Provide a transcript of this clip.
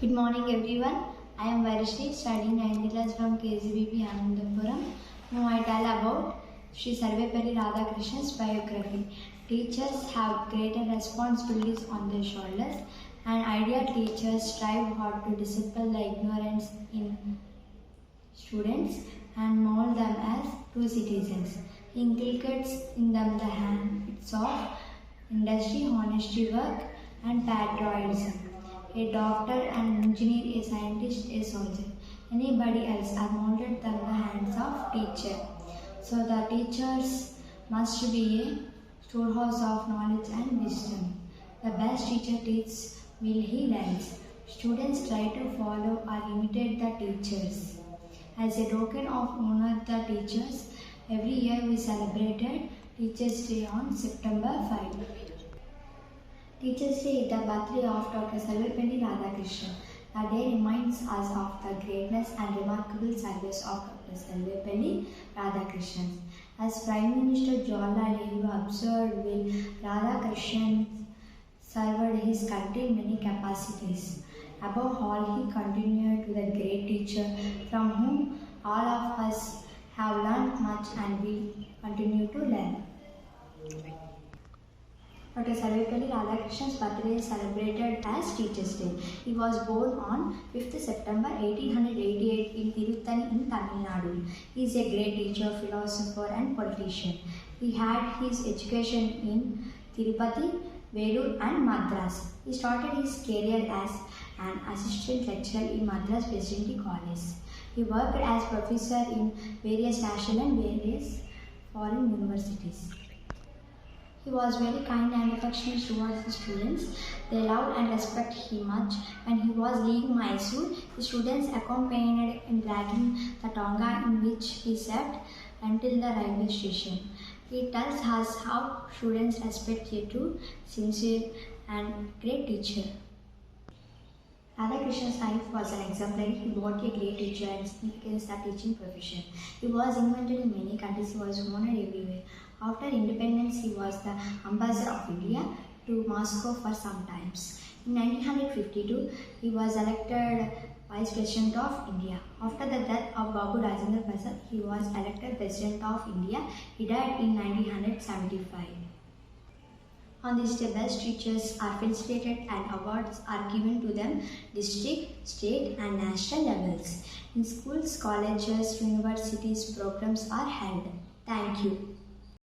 Good morning everyone. I am Varishri studying 9th class from KGBP Anandapuram. Now I tell about Sri Sarvepalli Radhakrishna's biography. Teachers have greater responsibilities on their shoulders, and ideal teachers strive hard to dispel the ignorance in students and mold them as true citizens. He inculcates in them the habits of industry, honesty, work, and patriotism. A doctor, an engineer, a scientist, a soldier. Anybody else are molded in the hands of teacher. So the teachers must be a storehouse of knowledge and wisdom. The best teacher teaches while he learns. Students try to follow or imitate the teachers. As a token of honor the teachers, every year we celebrated Teachers' Day on September 5. Teachers' Day is the birthday of Dr. Sarvepalli Radhakrishnan. The day reminds us of the greatness and remarkable service of Dr. Sarvepalli Radhakrishnan. As Prime Minister Jawaharlal Nehru observed, will Radhakrishnan served his country in many capacities. Above all, he continued to the great teacher from whom all of us have learned much and will continue to learn. Dr. Sarvepalli Radhakrishnan's birthday is celebrated as Teachers' Day. He was born on 5th September 1888 in Tirutani in Tamil Nadu. He is a great teacher, philosopher and politician. He had his education in Tirupati, Vellore and Madras. He started his career as an assistant lecturer in Madras Presidency College. He worked as professor in various national and various foreign universities. He was very kind and affectionate towards his students. They loved and respected him much. When he was leaving Mysore, the students accompanied in dragging the tonga in which he sat until the railway station. He tells us how students respect a true, sincere and great teacher. Radhakrishnan's life was an exemplary. He was a great teacher and significance the teaching profession. He was invented in many countries. He was honored everywhere. After independence, he was the ambassador of India to Moscow for some times. In 1952, he was elected Vice President of India. After the death of Babu Rajendra Prasad, he was elected President of India. He died in 1975. On this day, best teachers are felicitated and awards are given to them district, state and national levels. In schools, colleges, universities, programs are held. Thank you.